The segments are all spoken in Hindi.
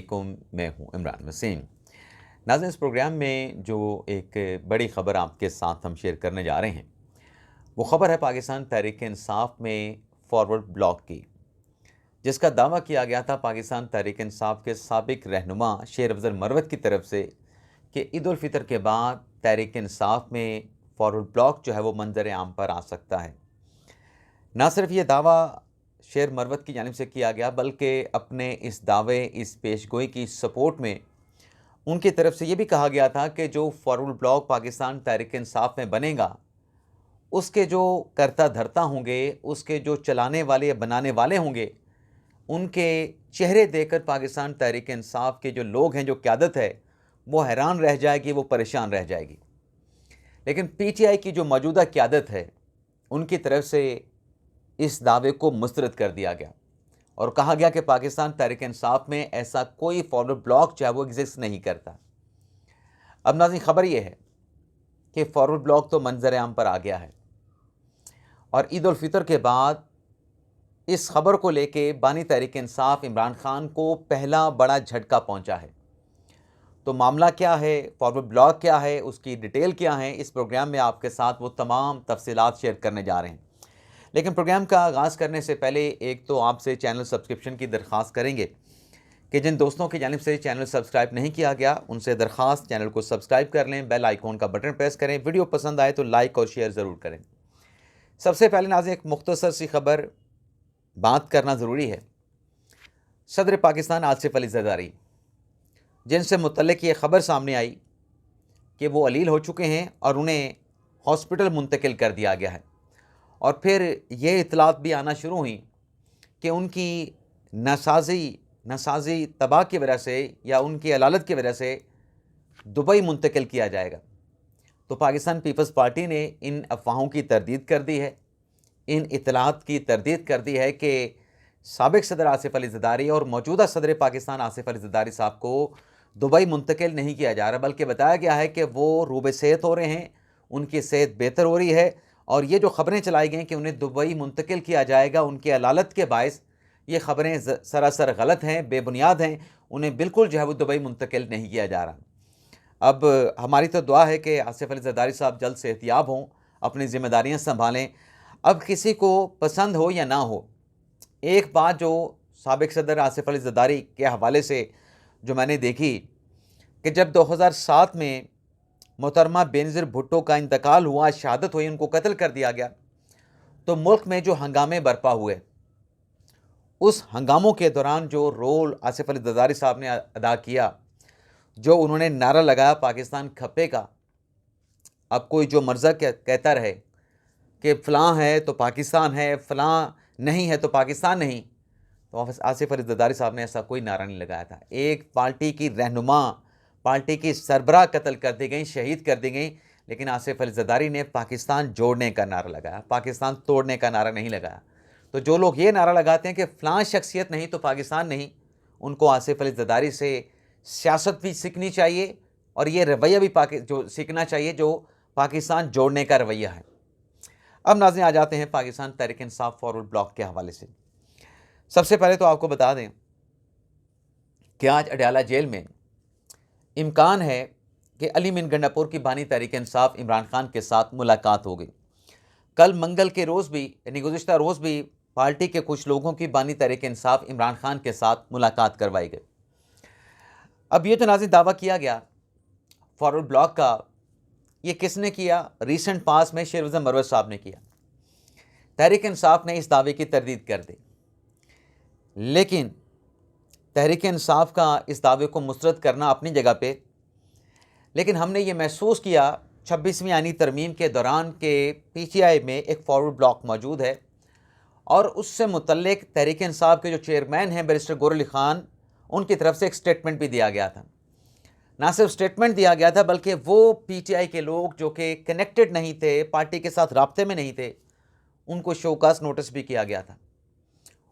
मैं हूं इमरान वसीम। नाज़रीन, इस प्रोग्राम में जो एक बड़ी ख़बर आपके साथ हम शेयर करने जा रहे हैं, वो ख़बर है पाकिस्तान तहरीक इंसाफ में फॉरवर्ड ब्लॉक की, जिसका दावा किया गया था पाकिस्तान तहरीक इंसाफ के साबिक रहनुमा शेर अफजल मरवत की तरफ से कि ईद उल फितर के बाद तहरीक इंसाफ में फॉरवर्ड ब्लॉक जो है वो मंजर आम पर आ सकता है। ना सिर्फ ये दावा शेर मरवत की जानिब से किया गया, बल्कि अपने इस दावे, इस पेशगोई की सपोर्ट में उनकी तरफ से ये भी कहा गया था कि जो फॉरवर्ड ब्लॉक पाकिस्तान तहरीक इंसाफ में बनेगा, उसके जो करता धरता होंगे, उसके जो चलाने वाले या बनाने वाले होंगे, उनके चेहरे देखकर पाकिस्तान तहरीक इंसाफ के जो लोग हैं, जो क़यादत है, वो हैरान रह जाएगी, वो परेशान रह जाएगी। लेकिन पीटीआई की जो मौजूदा क़यादत है, उनकी तरफ से इस दावे को मुस्तरद कर दिया गया और कहा गया कि पाकिस्तान तहरीक इंसाफ में ऐसा कोई फॉरवर्ड ब्लॉक चाहे वो एग्जिस्ट नहीं करता। अब नाज़रीन, ख़बर यह है कि फॉरवर्ड ब्लॉक तो मंजर आम पर आ गया है और ईद उल फितर के बाद इस खबर को लेके बानी तहरीक इंसाफ इमरान खान को पहला बड़ा झटका पहुंचा है। तो मामला क्या है, फॉरवर्ड ब्लॉक क्या है, उसकी डिटेल क्या है, इस प्रोग्राम में आपके साथ वो तमाम तफसीलात शेयर करने जा रहे हैं। लेकिन प्रोग्राम का आगाज़ करने से पहले एक तो आपसे चैनल सब्सक्रिप्शन की दरख्वास्त करेंगे कि जिन दोस्तों की जानिब से चैनल सब्सक्राइब नहीं किया गया, उनसे दरख्वास्त चैनल को सब्सक्राइब कर लें, बेल आइकॉन का बटन प्रेस करें, वीडियो पसंद आए तो लाइक और शेयर ज़रूर करें। सबसे पहले नाज़रीन, एक मुख्तसर सी खबर बात करना ज़रूरी है। सदर पाकिस्तान आसिफ अली ज़रदारी, जिनसे मुतल्लिक़ ये ख़बर सामने आई कि वो अलील हो चुके हैं और उन्हें हॉस्पिटल मुंतकिल कर दिया गया है, और फिर ये इतलात भी आना शुरू हुई कि उनकी नसाजी तबाह की वजह से या उनकी अलालत की वजह से दुबई मुंतकिल किया जाएगा। तो पाकिस्तान पीपल्स पार्टी ने इन अफवाहों की तरदीद कर दी है, इन इतलात की तरदीद कर दी है कि साबिक सदर आसिफ अली ज़रदारी और मौजूदा सदर पाकिस्तान आसिफ अली ज़रदारी साहब को दुबई मुंतकिल नहीं किया जा रहा, बल्कि बताया गया है कि वो रूबे सेहत हो रहे हैं, उनकी सेहत बेहतर हो रही है। और ये जो ख़बरें चलाई गई कि उन्हें दुबई मुंतकिल किया जाएगा उनकी अलालत के बायस, ये ख़बरें सरासर गलत हैं, बेबुनियाद हैं। उन्हें बिल्कुल जो है वो दुबई मुंतकिल नहीं किया जा रहा। अब हमारी तो दुआ है कि आसिफ अली ज़रदारी साहब जल्द सेहतियाब हों, अपनी ज़िम्मेदारियाँ संभालें। अब किसी को पसंद हो या ना हो, एक बात जो साबिक सदर आसिफ अली ज़रदारी के हवाले से जो मैंने देखी कि जब 2007 में मोहतरमा बेनज़ीर भुट्टो का इंतकाल हुआ, शहादत हुई, उनको कत्ल कर दिया गया, तो मुल्क में जो हंगामे बरपा हुए, उस हंगामों के दौरान जो रोल आसिफ अली ज़रदारी साहब ने अदा किया, जो उन्होंने नारा लगाया पाकिस्तान खप्पे का। अब कोई जो मर्ज़ा कहता रहे कि फ़लाँ है तो पाकिस्तान है, फ़लाँ नहीं है तो पाकिस्तान नहीं, तो आसिफ अली ज़रदारी साहब ने ऐसा कोई नारा नहीं लगाया था। एक पार्टी की रहनुमा, पार्टी की सरबराह कत्ल कर दी गई, शहीद कर दी गई, लेकिन आसिफ अली ज़रदारी ने पाकिस्तान जोड़ने का नारा लगाया, पाकिस्तान तोड़ने का नारा नहीं लगाया। तो जो लोग ये नारा लगाते हैं कि फ़लाँ शख्सियत नहीं तो पाकिस्तान नहीं, उनको आसिफ अली ज़रदारी से सियासत भी सीखनी चाहिए और ये रवैया भी जो सीखना चाहिए जो पाकिस्तान जोड़ने का रवैया है। अब नाज़रीन, आ जाते हैं पाकिस्तान तहरीक इंसाफ फॉरवर्ड ब्लॉक के हवाले से। सबसे पहले तो आपको बता दें कि आज अडयाला जेल में इम्कान है कि अली मीन गंडापुर की बानी तहरीक इंसाफ इमरान खान के साथ मुलाकात हो गई। कल मंगल के रोज़ भी, यानी गुज़िश्ता रोज़ भी, पार्टी के कुछ लोगों की बानी तहरीक इंसाफ इमरान खान के साथ मुलाकात करवाई गई। अब ये तो नाज़रीन दावा किया गया फॉरवर्ड ब्लॉक का, ये किसने किया? रिसेंट पास में शेर अफजल मरवत साहब ने किया। तहरीक इंसाफ ने इस दावे की तरदीद कर दी, लेकिन तहरीक इंसाफ का इस दावे को मुस्तरद करना अपनी जगह पे, लेकिन हमने ये महसूस किया 26वीं आईनी तरमीम के दौरान के पीटीआई में एक फॉरवर्ड ब्लॉक मौजूद है और उससे मुतल्लिक तहरीक इंसाफ के जो चेयरमैन हैं बैरिस्टर गौहर अली ख़ान, उनकी तरफ से एक स्टेटमेंट भी दिया गया था। ना सिर्फ स्टेटमेंट दिया गया था, बल्कि वो पीटीआई के लोग जो कि कनेक्टेड नहीं थे, पार्टी के साथ राब्ते में नहीं थे, उनको शोकास नोटिस भी किया गया था।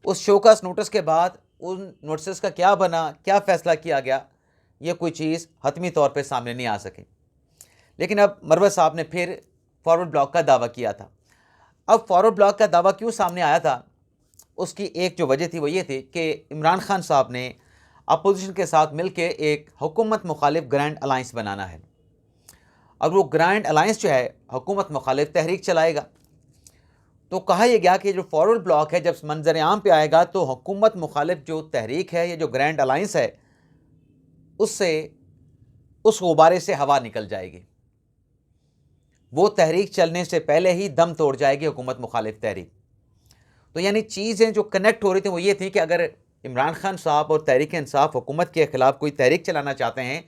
उस शोकास नोटिस के बाद उन नोटिस का क्या बना, क्या फ़ैसला किया गया, ये कोई चीज़ हतमी तौर पे सामने नहीं आ सकी। लेकिन अब मरवत साहब ने फिर फॉरवर्ड ब्लॉक का दावा किया था। अब फॉरवर्ड ब्लॉक का दावा क्यों सामने आया था, उसकी एक जो वजह थी वो ये थी कि इमरान खान साहब ने अपोजिशन के साथ मिलके एक हुकूमत मुखालिफ ग्रैंड अलायंस बनाना है। और वो ग्रैंड अलायंस जो है हुकूमत मुखालिफ तहरीक चलाएगा। तो कहा यह गया कि जो फॉरवर्ड ब्लॉक है जब मंजर आम पे आएगा तो हुकूमत मुखालिफ जो तहरीक है, ये जो ग्रैंड अलायंस है, उससे उस गुब्बारे से हवा निकल जाएगी। वो तहरीक चलने से पहले ही दम तोड़ जाएगी हुकूमत मुखालिफ तहरीक। तो यानी चीज़ें जो कनेक्ट हो रही थी वो ये थी कि अगर इमरान खान साहब और तहरीक इंसाफ हुकूमत के ख़िलाफ़ कोई तहरीक चलाना चाहते हैं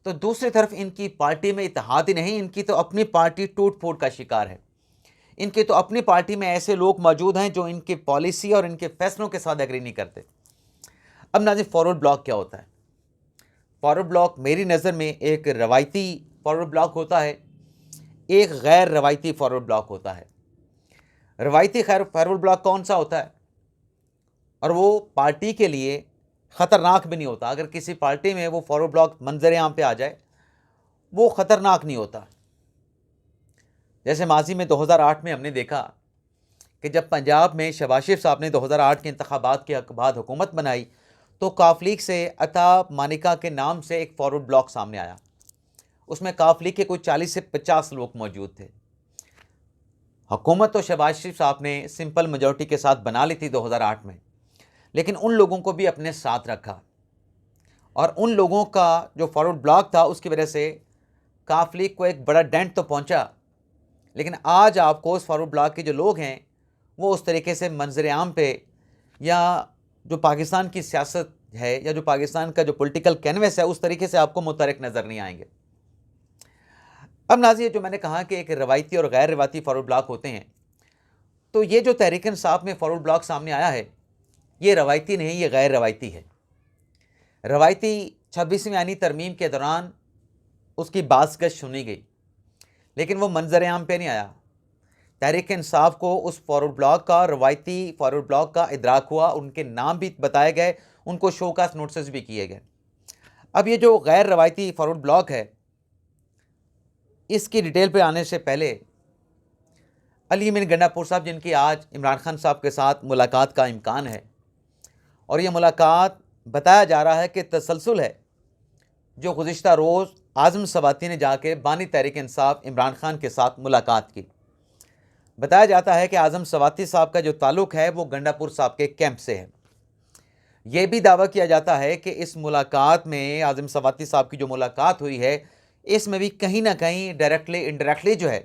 तो दूसरी तरफ इनकी पार्टी में इत्तेहाद ही नहीं, इनकी तो अपनी पार्टी टूट फूट का शिकार है। इनकी तो अपनी पार्टी में ऐसे लोग मौजूद हैं जो इनकी पॉलिसी और इनके फैसलों के साथ एग्री नहीं करते। अब नाज़रीन, फॉरवर्ड ब्लॉक क्या होता है? फॉरवर्ड ब्लॉक मेरी नज़र में एक रवायती फॉरवर्ड ब्लॉक होता है, एक गैर रवायती फॉरवर्ड ब्लॉक होता है। रवायती खैर फॉरवर्ड ब्लॉक कौन सा होता है? और वो पार्टी के लिए ख़तरनाक भी नहीं होता। अगर किसी पार्टी में वो फॉरवर्ड ब्लॉक मंजर आम पे आ जाए, वो ख़तरनाक नहीं होता। जैसे माजी में 2008 में हमने देखा कि जब पंजाब में शहबाज शरीफ साहब ने 2008 के इंतखाबात के बाद हुकूमत बनाई तो काफ लीग से अता मानिका के नाम से एक फॉरवर्ड ब्लॉक सामने आया। उसमें काफ लीग के कोई 40 से 50 लोग मौजूद थे। हुकूमत तो शहबाज शरीफ साहब ने सिंपल मेजॉरिटी के साथ बना ली थी 2008 में, लेकिन उन लोगों को भी अपने साथ रखा और उन लोगों का जो फॉरवर्ड ब्लॉक था उसकी वजह से काफ लीग को एक बड़ा डेंट तो पहुंचा। लेकिन आज आपको उस फॉरवर्ड ब्लॉक के जो लोग हैं वो उस तरीके से मंजर आम पे या जो पाकिस्तान की सियासत है या जो पाकिस्तान का जो पॉलिटिकल कैनवस है उस तरीके से आपको मुतहरिक नज़र नहीं आएंगे। अब नाज़रीन, जो मैंने कहा कि एक रवायती और गैर रवायती फॉरवर्ड ब्लॉक होते हैं, तो ये जो तहरीक इंसाफ में फॉरवर्ड ब्लॉक सामने आया है ये रवायती नहीं, ये गैर रवायती है। रवायती 26वीं आईनी तरमीम के दौरान उसकी बाज़गश सुनी गई, लेकिन वो मंजर आम पे नहीं आया। तहरीक इंसाफ को उस फॉरवर्ड ब्लॉक का, रवायती फॉरवर्ड ब्लॉक का इदराक हुआ, उनके नाम भी बताए गए, उनको शोकास नोटिस भी किए गए। अब ये जो गैर रवायती फॉरवर्ड ब्लॉक है, इसकी डिटेल पे आने से पहले अली अमीन गंडापुर साहब, जिनकी आज इमरान खान साहब के साथ मुलाकात का इम्कान है और ये मुलाकात बताया जा रहा है कि तसलसल है, जो गुज़िश्ता रोज़ आज़म सवाती ने जाके बानी तहरीक इंसाफ इमरान खान के साथ मुलाकात की। बताया जाता है कि आज़म सवाती साहब का जो ताल्लुक़ है वो गंडापुर साहब के कैंप से है। ये भी दावा किया जाता है कि इस मुलाकात में आज़म सवाती साहब की जो मुलाकात हुई है इसमें भी कहीं ना कहीं डायरेक्टली इनडायरेक्टली जो है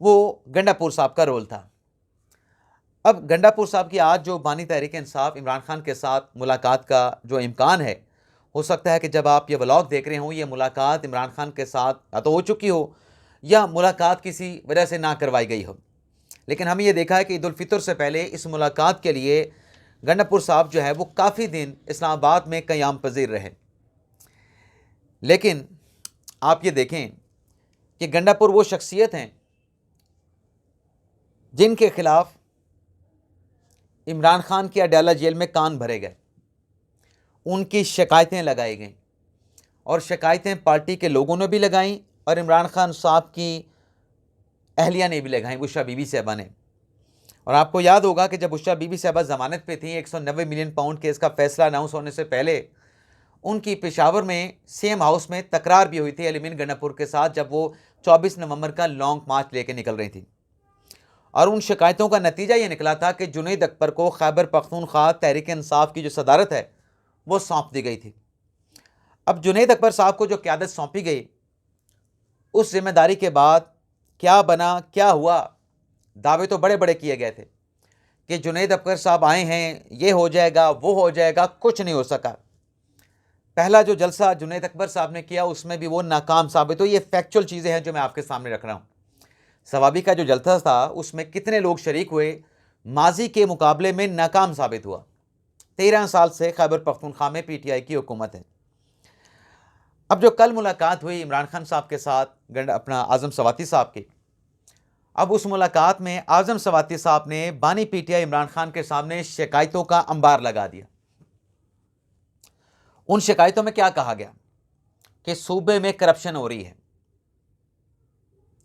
वो गंडापुर साहब का रोल था। अब गंडापुर साहब की आज जो बानी तहरीक इंसाफ इमरान खान के साथ मुलाकात का जो इम्कान है, हो सकता है कि जब आप ये व्लॉग देख रहे हो ये मुलाकात इमरान खान के साथ या तो हो चुकी हो या मुलाकात किसी वजह से ना करवाई गई हो। लेकिन हमें ये देखा है कि ईद उल फितर से पहले इस मुलाकात के लिए गंडापुर साहब जो है वो काफ़ी दिन इस्लामाबाद में क़याम पजीर रहे। लेकिन आप ये देखें कि गंडापुर वो शख्सियत हैं जिनके खिलाफ इमरान खान की अडाला जेल में कान भरे गए, उनकी शिकायतें लगाई गईं और शिकायतें पार्टी के लोगों ने भी लगाईं और इमरान खान साहब की अहलिया ने भी लगाईं, बुशरा बीबी साहबा ने। और आपको याद होगा कि जब बुशरा बीबी साहबा ज़मानत पे थी, 190 मिलियन पाउंड केस का फैसला अनाउंस होने से पहले उनकी पेशावर में सेम हाउस में तकरार भी हुई थी अली अमीन गंडापुर के साथ, जब वो 24 नवंबर का लॉन्ग मार्च लेके निकल रही थी। और उन शिकायतों का नतीजा ये निकला था कि जुनैद अकबर को खैबर पख्तूनख्वा तहरीक इंसाफ की जो सदारत है वो सौंप दी गई थी। अब जुनैद अकबर साहब को जो क़यादत सौंपी गई, उस जिम्मेदारी के बाद क्या बना क्या हुआ, दावे तो बड़े बड़े किए गए थे कि जुनैद अकबर साहब आए हैं, ये हो जाएगा वो हो जाएगा, कुछ नहीं हो सका। पहला जो जलसा जुनैद अकबर साहब ने किया उसमें भी वो नाकाम साबित हुई। ये फैक्चुअल चीज़ें हैं जो मैं आपके सामने रख रहा हूँ। सवाबी का जो जलसा था उसमें कितने लोग शरीक हुए, माजी के मुकाबले में नाकाम साबित हुआ। 13 साल से खैबर पख्तूनख्वा में पीटीआई की हुकूमत है। अब जो कल मुलाकात हुई इमरान खान साहब के साथ अपना आज़म सवाती साहब की, अब उस मुलाकात में आज़म सवाती साहब ने बानी पीटीआई इमरान खान के सामने शिकायतों का अंबार लगा दिया। उन शिकायतों में क्या कहा गया कि सूबे में करप्शन हो रही है,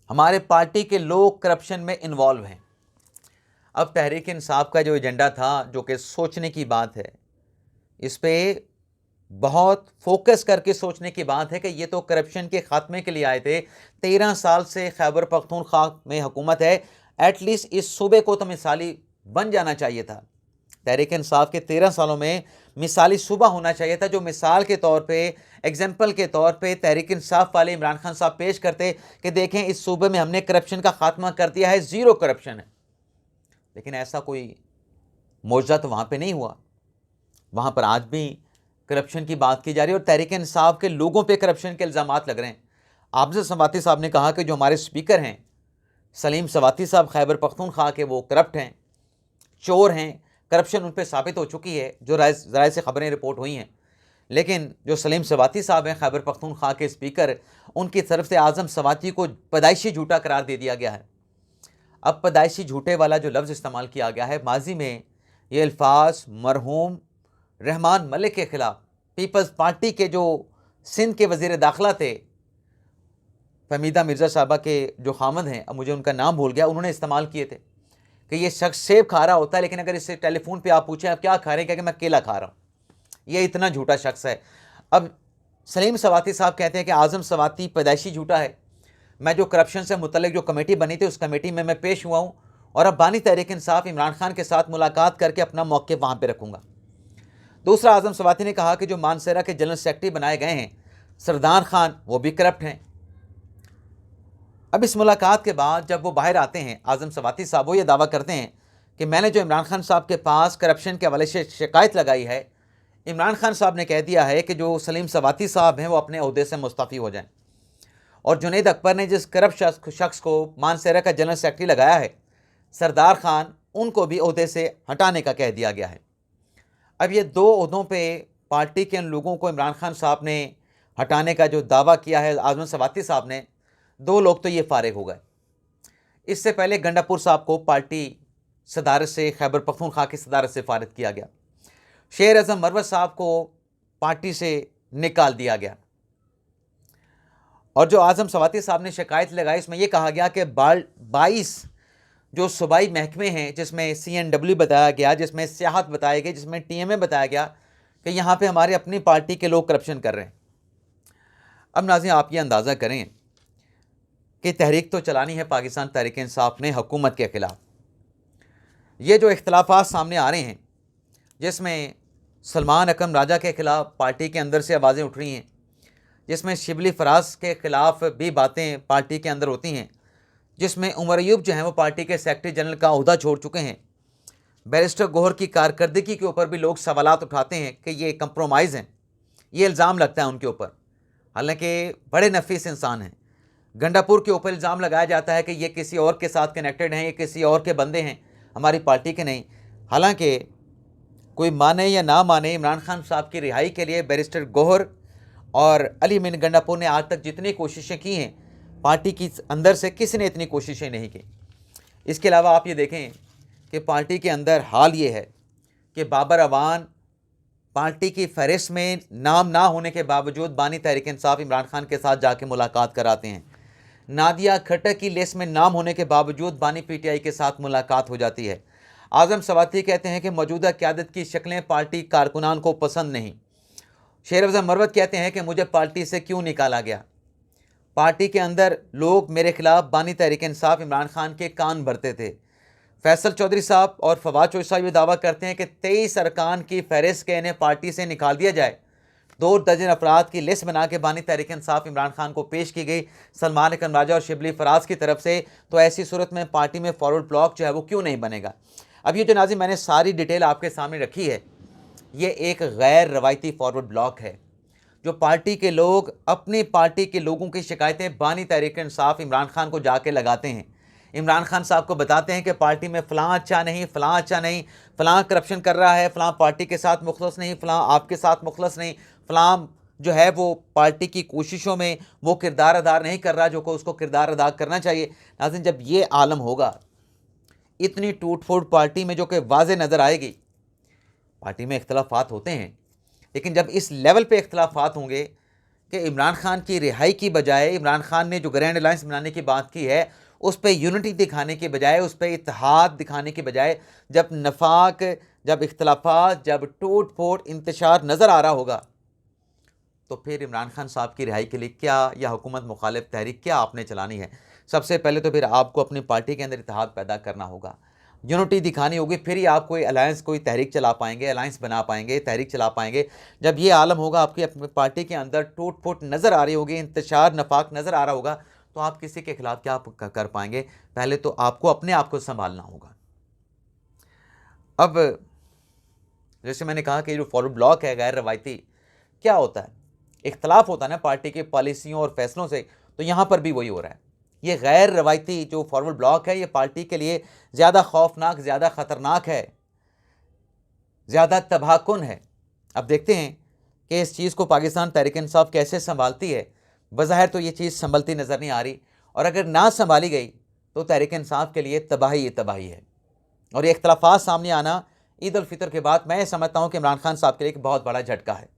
हमारे पार्टी के लोग करप्शन में इन्वॉल्व हैं। अब तहरीक इंसाफ का जो एजेंडा था, जो कि सोचने की बात है, इस पे बहुत फोकस करके सोचने की बात है कि ये तो करप्शन के खात्मे के लिए आए थे। 13 साल से खैबर पख्तूनख्वा में हुकूमत है, एटलीस्ट इस सूबे को तो मिसाली बन जाना चाहिए था। तहरीक इंसाफ के 13 सालों में मिसाली सूबा होना चाहिए था, जो मिसाल के तौर पे, एग्जाम्पल के तौर पे तहरीक इंसाफ वाले इमरान खान साहब पेश करते कि देखें इस सूबे में हमने करप्शन का खात्मा कर दिया है, ज़ीरो करप्शन है। लेकिन ऐसा कोई मौजज़ा तो वहाँ पे नहीं हुआ। वहाँ पर आज भी करप्शन की बात की जा रही है और तहरीक इंसाफ के लोगों पे करप्शन के इल्ज़ामात लग रहे हैं। आफज़ल सवाती साहब ने कहा कि जो हमारे स्पीकर हैं सलीम सवाती साहब खैबर पख्तूनख्वा के, वो करप्ट हैं, चोर हैं, करप्शन उन पर साबित हो चुकी है, जो ज़राए से ख़बरें रिपोर्ट हुई हैं। लेकिन जो सलीम सवाती साहब हैं खैबर पख्तूनख्वा के स्पीकर, उनकी तरफ से आज़म सवाती को पैदाइशी झूठा करार दे दिया गया है। अब पैदाइशी झूठे वाला जो लफ्ज़ इस्तेमाल किया गया है, माजी में ये अल्फाज मरहूम रहमान मलिक के ख़िलाफ़ पीपल्स पार्टी के जो सिंध के वज़ीर दाखिला थे, फहमीदा मिर्ज़ा साहबा के जो खामद हैं, अब मुझे उनका नाम भूल गया, उन्होंने इस्तेमाल किए थे कि ये शख्स सेब खा रहा होता है, लेकिन अगर इससे टेलीफोन पे आप पूछें आप क्या खा रहे हैं, क्या मैं केला खा रहा हूँ। ये इतना झूठा शख्स है। अब सलीम सवाती साहब कहते हैं कि आज़म सवाती पैदाइशी झूठा है। मैं जो करप्शन से मुतल्लिक जो कमेटी बनी थी, उस कमेटी में मैं पेश हुआ हूँ और अब बानी तहरीक इंसाफ इमरान खान के साथ मुलाकात करके अपना मौक़िफ़ वहाँ पर रखूँगा। दूसरा, आज़म सवाती ने कहा कि जो मानसेरा के जनरल सेक्रेटरी बनाए गए हैं सरदार खान, वो भी करप्ट हैं। अब इस मुलाकात के बाद जब वो बाहर आते हैं, आज़म सवाती साहब, वो ये दावा करते हैं कि मैंने जो इमरान खान साहब के पास करप्शन के हवाले से शिकायत लगाई है, इमरान खान साहब ने कह दिया है कि जो सलीम सवाती साहब हैं वो अपने ओहदे से मुस्तफ़ी हो जाएं। और जुनैद अकबर ने जिस करप्ट शख्स को मानसेरा का जनरल सेक्रेटरी लगाया है सरदार खान, उनको भी ओहदे से हटाने का कह दिया गया है। अब ये दो ओहदों पे पार्टी के उन लोगों को इमरान खान साहब ने हटाने का जो दावा किया है आज़म सवाती साहब ने, दो लोग तो ये फारिग हो गए। इससे पहले गंडापुर साहब को पार्टी सदारत से, खैबर पख्तूनख्वा की सदारत से फारिग किया गया। शेर आज़म मरवत साहब को पार्टी से निकाल दिया गया। और जो आज़म सवाती साहब ने शिकायत लगाई, इसमें यह कहा गया कि 22 जो सूबाई महकमे हैं, जिसमें CNW बताया गया, जिसमें सियाहत बताया गया, जिसमें TMA बताया गया कि यहाँ पे हमारे अपनी पार्टी के लोग करप्शन कर रहे हैं। अब नाज़रीन, आप ये अंदाज़ा करें कि तहरीक तो चलानी है पाकिस्तान तहरीक इंसाफ ने हुकूमत के ख़िलाफ़। ये जो इख्तलाफात सामने आ रहे हैं, जिसमें सलमान अकरम राजा के ख़िलाफ़ पार्टी के अंदर से आवाज़ें उठ रही हैं, जिसमें शिबली फराज के ख़िलाफ़ भी बातें पार्टी के अंदर होती हैं, जिसमें उमर अयूब जो हैं वो पार्टी के सेक्रेटरी जनरल का ओहदा छोड़ चुके हैं। बैरिस्टर गौहर की कारकर्दगी के ऊपर भी लोग सवालात उठाते हैं कि ये कंप्रोमाइज़ हैं, ये इल्ज़ाम लगता है उनके ऊपर, हालांकि बड़े नफीस इंसान हैं। गंडापुर के ऊपर इल्ज़ाम लगाया जाता है कि ये किसी और के साथ कनेक्टेड हैं, ये किसी और के बंदे हैं, हमारी पार्टी के नहीं। हालांकि कोई माने या ना माने, इमरान खान साहब की रिहाई के लिए बैरिस्टर गौहर और अली मीन गंडापुर ने आज तक जितनी कोशिशें की हैं, पार्टी की अंदर से किसी ने इतनी कोशिशें नहीं की। इसके अलावा आप ये देखें कि पार्टी के अंदर हाल ये है कि बाबर अवान पार्टी की फहरिस्त में नाम ना होने के बावजूद बानी तहरीक इंसाफ इमरान खान के साथ जाके मुलाकात कराते हैं। नादिया खट्टर की लिस्ट में नाम होने के बावजूद बानी PTI के साथ मुलाकात हो जाती है। आज़म सवाती कहते हैं कि मौजूदा क़यादत की शक्लें पार्टी कारकुनान को पसंद नहीं। शेर अफजल मरवत कहते हैं कि मुझे पार्टी से क्यों निकाला गया। पार्टी के अंदर लोग मेरे खिलाफ बानी तहरीक इंसाफ इमरान खान के कान भरते थे। फैसल चौधरी साहब और फवाद चौधरी साहब ये दावा करते हैं कि 23 अरकान की फहरिस्त के इन्हें पार्टी से निकाल दिया जाए। 2 दर्जन अफराद की लिस्ट बना के बानी तहरीक इंसाफ इमरान खान को पेश की गई सलमान अकरम राजा और शिबली फराज की तरफ से। तो ऐसी सूरत में पार्टी में फॉरवर्ड ब्लॉक जो है वो क्यों नहीं बनेगा। अब ये जो नाज़रीन मैंने सारी डिटेल आपके सामने रखी है, ये एक गैर रवायती फॉरवर्ड ब्लॉक है, जो पार्टी के लोग अपनी पार्टी के लोगों की शिकायतें बानी तहरीक इंसाफ इमरान खान को जाके लगाते हैं। इमरान खान साहब को बताते हैं कि पार्टी में फ़लाँ अच्छा नहीं, फ़लाँ अच्छा नहीं, फ़लाँ करप्शन कर रहा है, फ़लाँ पार्टी के साथ मुखलस नहीं, फ़लाँ आपके साथ मुखलस नहीं, फ़लाँ जो है वो पार्टी की कोशिशों में वो किरदार अदा नहीं कर रहा जो को उसको किरदार अदा करना चाहिए। नाज़रीन, जब ये आलम होगा, इतनी टूट फूट पार्टी में जो कि वाज़े नज़र आएगी। पार्टी में इख्तलाफात होते हैं, लेकिन जब इस लेवल पे इख्तलाफात होंगे कि इमरान खान की रिहाई की बजाय, इमरान खान ने जो ग्रैंड अलायंस बनाने की बात की है उस पर यूनिटी दिखाने के बजाय, उस पर इत्तेहाद दिखाने के बजाय, जब नफाक, जब इख्तलाफात, जब टूट फूट इंतशार नज़र आ रहा होगा, तो फिर इमरान खान साहब की रिहाई के लिए क्या या हुकूमत मुखालिफ तहरीक क्या आपने चलानी है? सबसे पहले तो फिर आपको अपनी पार्टी के अंदर इत्तेहाद पैदा करना होगा, यूनिटी दिखानी होगी, फिर ही आप कोई अलायंस, कोई तहरीक चला पाएंगे, अलायंस बना पाएंगे, तहरीक चला पाएंगे। जब ये आलम होगा, आपकी अपनी पार्टी के अंदर टूट फूट नज़र आ रही होगी, इंतशार नफाक नज़र आ रहा होगा, तो आप किसी के खिलाफ क्या कर पाएंगे? पहले तो आपको अपने आप को संभालना होगा। अब जैसे मैंने कहा कि जो फॉरवर्ड ब्लॉक है गैर रवायती, क्या होता है, इख्तलाफ होता है ना पार्टी की पॉलिसियों और फैसलों से, तो यहाँ पर भी वही हो रहा है। ये गैर रवायती जो फॉरवर्ड ब्लॉक है, ये पार्टी के लिए ज़्यादा खौफनाक, ज़्यादा ख़तरनाक है, ज़्यादा तबाहकुन है। अब देखते हैं कि इस चीज़ को पाकिस्तान तहरीक इंसाफ कैसे संभालती है। बज़ाहिर तो ये चीज़ संभलती नज़र नहीं आ रही, और अगर ना संभाली गई तो तहरीक इंसाफ के लिए तबाही तबाही है। और ये इख्तलाफात सामने आना ईद उल फितर के बाद मैं समझता हूँ कि इमरान खान साहब के लिए एक बहुत बड़ा झटका है।